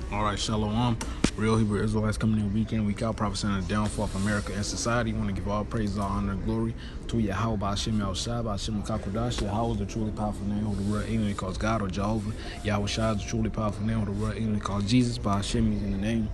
All right, Shalom. Real Hebrew Israelites coming in week in, week out, prophesying the downfall of America and society. We want to give all praise, all honor, and glory to Yahweh, Ba'ashem Yahushua, Ba'ashem Kakodash. Yahweh is the truly powerful name who the word English calls God or Jehovah. Yahweh Shai is the truly powerful name who the word English calls Jesus. Ba'ashem is in the name.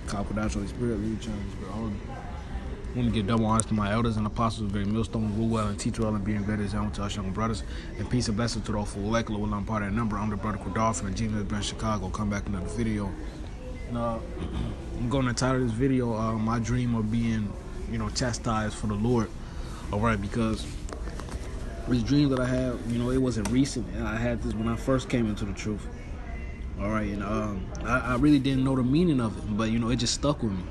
Kakodash, Holy Spirit, lead, challenge, Spirit, Holy. I want to give double honors to my elders and apostles, very millstone, rule well, and teach well, and being better example to us young brothers. And peace and blessings to the full elect, Lord, I'm part of that number. I'm the brother Kwadar from the Genius Brand Chicago. Come back another video. Now, I'm going to title this video, my dream of being, chastised for the Lord. All right, because this dream that I have, it wasn't recent. I had this when I first came into the truth. All right, and I really didn't know the meaning of it, but it just stuck with me,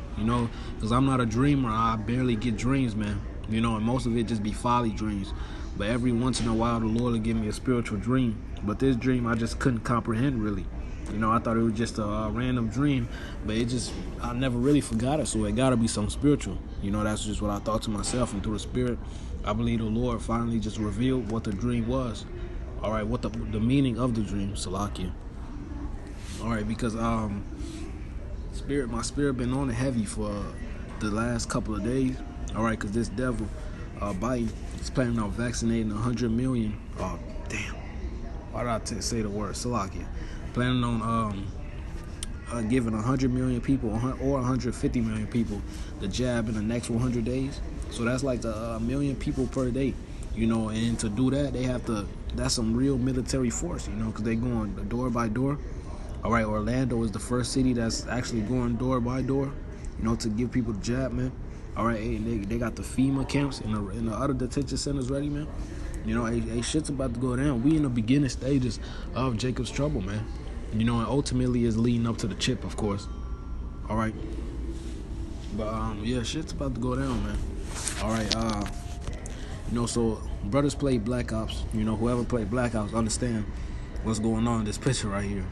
because I'm not a dreamer. I barely get dreams, man, and most of it just be folly dreams. But every once in a while, the Lord will give me a spiritual dream. But this dream, I just couldn't comprehend really. I thought it was just a random dream, but I never really forgot it, so it gotta be something spiritual. That's just what I thought to myself, and through the Spirit, I believe the Lord finally just revealed what the dream was. All right, what the meaning of the dream, Salakia. All right, because my spirit been on it heavy for the last couple of days. All right, because this devil, Biden, is planning on vaccinating 100 million. Oh, damn. Why did I say the word? Salakia. Planning on giving 100 million people or 150 million people the jab in the next 100 days. So that's like a million people per day, and to do that, that's some real military force, because they going door by door. All right, Orlando is the first city that's actually going door by door, to give people the jab, man. All right, they got the FEMA camps and the other detention centers ready, man. Shit's about to go down. We in the beginning stages of Jacob's trouble, man. And ultimately is leading up to the chip, of course. All right. But, shit's about to go down, man. All right, so brothers play Black Ops. Whoever played Black Ops understand what's going on in this picture right here.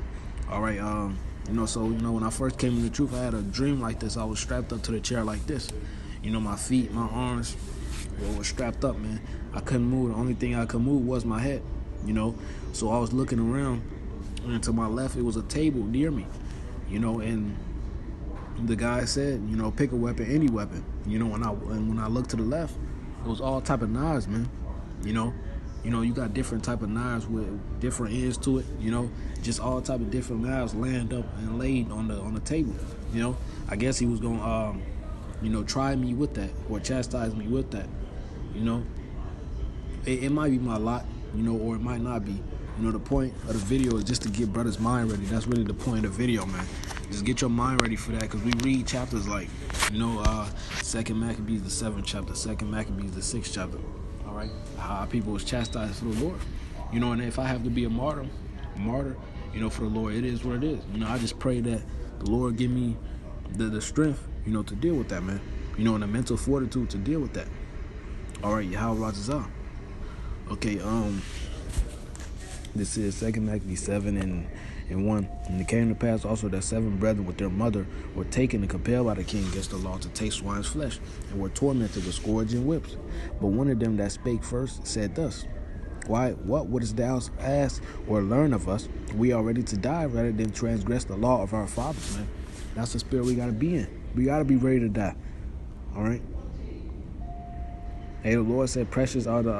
All right, when I first came into the truth, I had a dream like this. I was strapped up to the chair like this. My feet, my arms were strapped up, man. I couldn't move. The only thing I could move was my head, So I was looking around, and to my left, it was a table near me, and the guy said, pick a weapon, any weapon. When I looked to the left, it was all type of knives, man. You got different type of knives with different ends to it, just all type of different knives lined up and laid on the table. I guess he was gonna try me with that or chastise me with that. It might be my lot, or it might not be. The point of the video is just to get brothers' mind ready. That's really the point of the video, man. Just get your mind ready for that, because we read chapters like, 2 Maccabees, the 7th chapter, 2 Maccabees, the 6th chapter. All right, how people was chastised for the Lord. And if I have to be a martyr, for the Lord, it is what it is. I just pray that the Lord give me the strength, to deal with that, man. And the mental fortitude to deal with that. All right, Yahweh Rajazah. Okay, this is 2 Maccabees 7 and 1. And it came to pass also that 7 brethren with their mother were taken and compelled by the king against the law to take swine's flesh, and were tormented with scourge and whips. But one of them that spake first said thus, Why, what wouldst thou ask or learn of us? We are ready to die rather than transgress the law of our fathers, man. That's the spirit we got to be in. We got to be ready to die. All right? Hey, the Lord said precious are the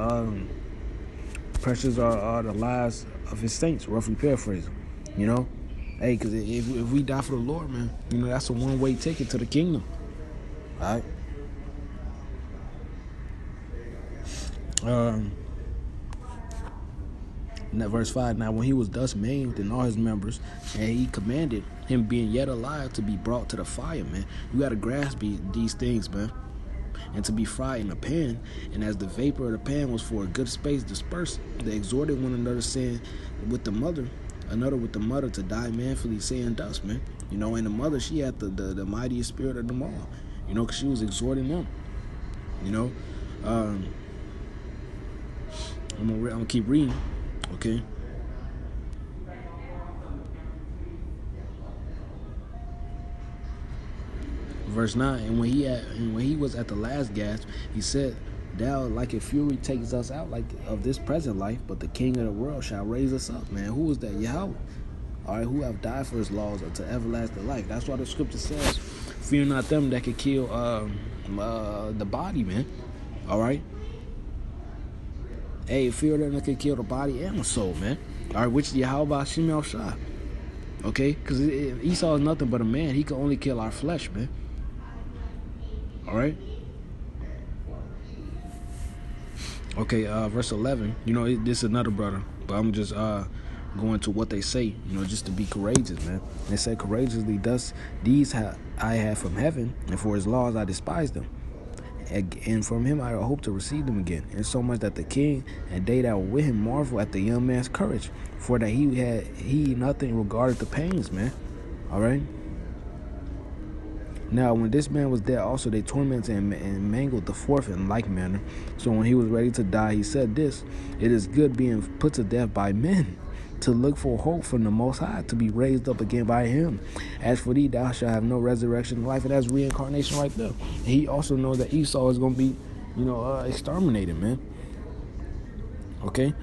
lives of his saints, roughly paraphrasing. Hey, because if we die for the Lord, man, that's a one-way ticket to the kingdom. All right? Verse 5, now when he was thus maimed in all his members, and he commanded him being yet alive to be brought to the fire, man. You got to grasp these things, man. And to be fried in a pan, and as the vapor of the pan was for a good space dispersed, they exhorted one another, saying another with the mother to die manfully, saying thus, man. And the mother, she had the mightiest spirit of them all, because she was exhorting them. I'm gonna keep reading, okay. Verse 9, and when he was at the last gasp, he said, Thou like a fury takes us out like of this present life, but the king of the world shall raise us up, man. Who is that? Yahweh. all right, who have died for his laws unto everlasting life. That's why the scripture says, fear not them that can kill the body, man. All right. Hey, fear them that can kill the body and the soul, man. All right, which Yahweh Shemel Shah. Okay, because Esau is nothing but a man. He can only kill our flesh, man. All right. Okay, verse 11. This is another brother, but I'm just going to what they say, just to be courageous, man. They say, courageously, thus these I have from heaven, and for his laws I despise them. And from him I hope to receive them again. And so much that the king and they that were with him marvel at the young man's courage, for that he nothing regarded the pains, man. All right. Now, when this man was dead, also they tormented and mangled the fourth in like manner. So when he was ready to die, he said this: it is good being put to death by men, to look for hope from the Most High, to be raised up again by him. As for thee, thou shalt have no resurrection in life. And that's reincarnation right there. And he also knows that Esau is going to be, exterminated, man. Okay?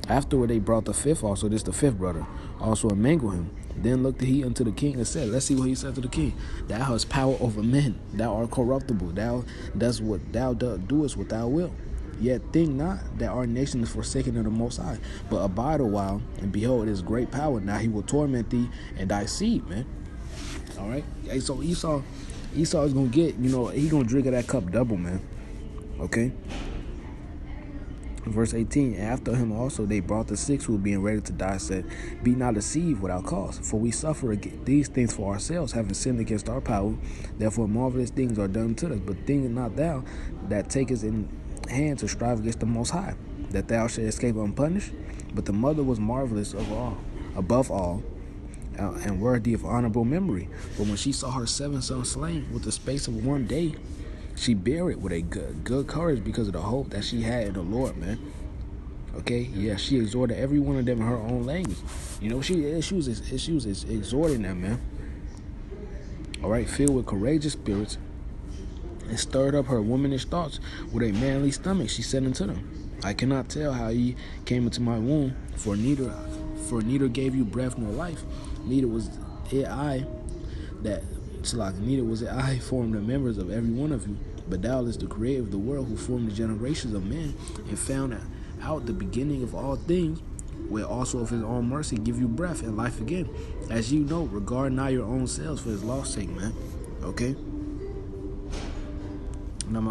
Afterward, they brought the fifth also, this the fifth brother, also and mangled him. Then looked he unto the king and said, let's see what he said to the king. Thou hast power over men. Thou art corruptible. Thou doest what thou doest what thou wilt. Yet think not that our nation is forsaken of the Most High, but abide a while, and behold, his great power. Now he will torment thee and thy seed, man. All right? Hey, so Esau is going to get, he going to drink of that cup double, man. Okay? Verse 18, and after him also they brought the six who were being ready to die, said, be not deceived without cause, for we suffer these things for ourselves, having sinned against our power. Therefore marvelous things are done to us. But think not thou that takest in hand to strive against the Most High, that thou shalt escape unpunished. But the mother was marvelous above all, and worthy of honorable memory. But when she saw her 7 sons slain with the space of one day, she bare it with a good courage because of the hope that she had in the Lord, man. Okay, yeah, she exhorted every one of them in her own language. She was exhorting them, man. All right, filled with courageous spirits, and stirred up her womanish thoughts with a manly stomach. She said unto them, I cannot tell how ye came into my womb, for neither gave you breath nor life, neither was it I formed the members of every one of you, but thou is the creator of the world, who formed the generations of men, and found out the beginning of all things, will also of his own mercy give you breath and life again. As you know, regard not your own selves for his law's sake, man. Okay? And I'm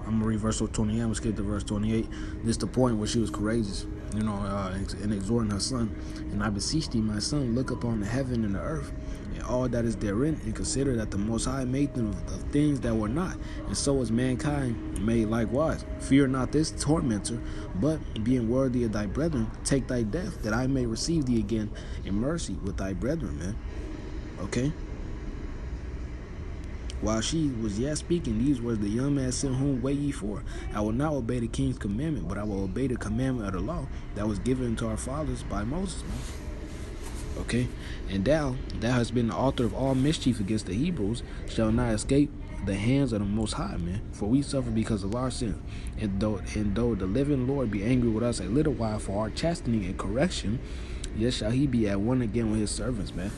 gonna read verse 28. I'm gonna skip to verse 28. This is the point where she was courageous, and exhorting her son. And I beseech thee, my son, look upon the heaven and the earth, and all that is therein, and consider that the Most High made them of things that were not, and so is mankind made likewise. Fear not this tormentor, but being worthy of thy brethren, take thy death, that I may receive thee again in mercy with thy brethren, man. Okay? While she was yet speaking these words, the young man said, whom wait ye for? I will not obey the king's commandment, but I will obey the commandment of the law that was given to our fathers by Moses. Okay? And thou hast been the author of all mischief against the Hebrews, shall not escape the hands of the Most High, man. For we suffer because of our sin. And though the living Lord be angry with us a little while for our chastening and correction, yet shall he be at one again with his servants, man.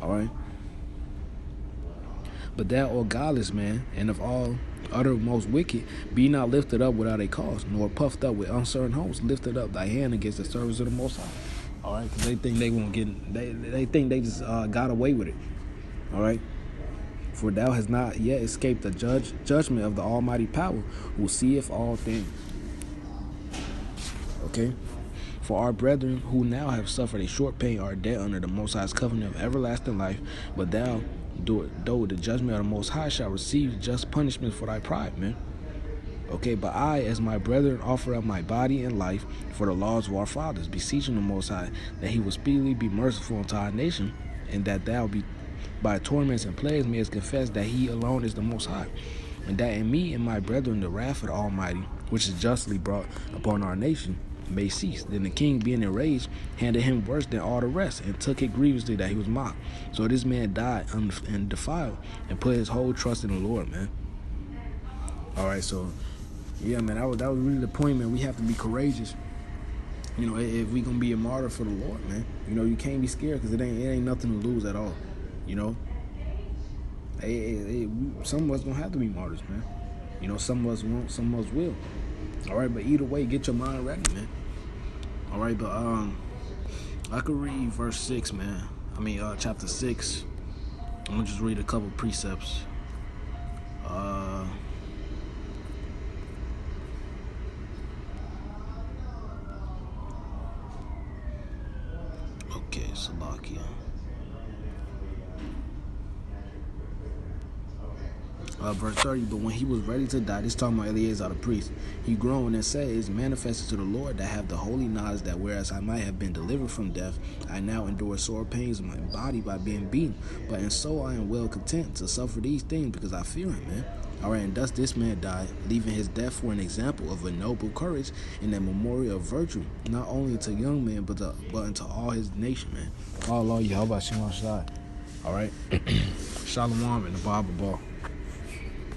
All right? But thou, O godless man, and of all uttermost wicked, be not lifted up without a cause, nor puffed up with uncertain hopes. Lifted up thy hand against the servants of the Most High. All right, because they think they won't get. They think they just got away with it. All right. For thou hast not yet escaped the judgment of the Almighty Power, who seeth all things. Okay. For our brethren who now have suffered a short pain are dead under the Most High's covenant of everlasting life, but thou, though the judgment of the Most High, shall receive just punishment for thy pride, man. Okay, but I, as my brethren, offer up my body and life for the laws of our fathers, beseeching the Most High that he will speedily be merciful unto our nation, and that thou be by torments and plagues mayest confess that he alone is the Most High, and that in me and my brethren the wrath of the Almighty, which is justly brought upon our nation, may cease. Then the king, being enraged, handed him worse than all the rest, and took it grievously that he was mocked. So this man died and defiled, and put his whole trust in the Lord, man. All right, so yeah, man, that was really the point, man. We have to be courageous. You know, if we gonna be a martyr for the Lord, man, you know, you can't be scared because it ain't nothing to lose at all. You know, some of us don't have to be martyrs, man. You know, some of us won't, some of us will. All right, but either way, get your mind ready, man. All right, but I could read verse 6, man. Chapter 6. I'm gonna just read a couple precepts. Okay, Salakia. Verse 30, but when he was ready to die, this talking about Eleazar the priest, he groaned and said, it's manifested to the Lord that have the holy knowledge that whereas I might have been delivered from death, I now endure sore pains in my body by being beaten. But in soul I am well content to suffer these things because I fear him, man. All right, and thus this man died, leaving his death for an example of a noble courage and a memorial of virtue, not only to young men, but unto all his nation, man. Allah, Yahweh, Shem Shai. All right. Shalom and the Bible ball.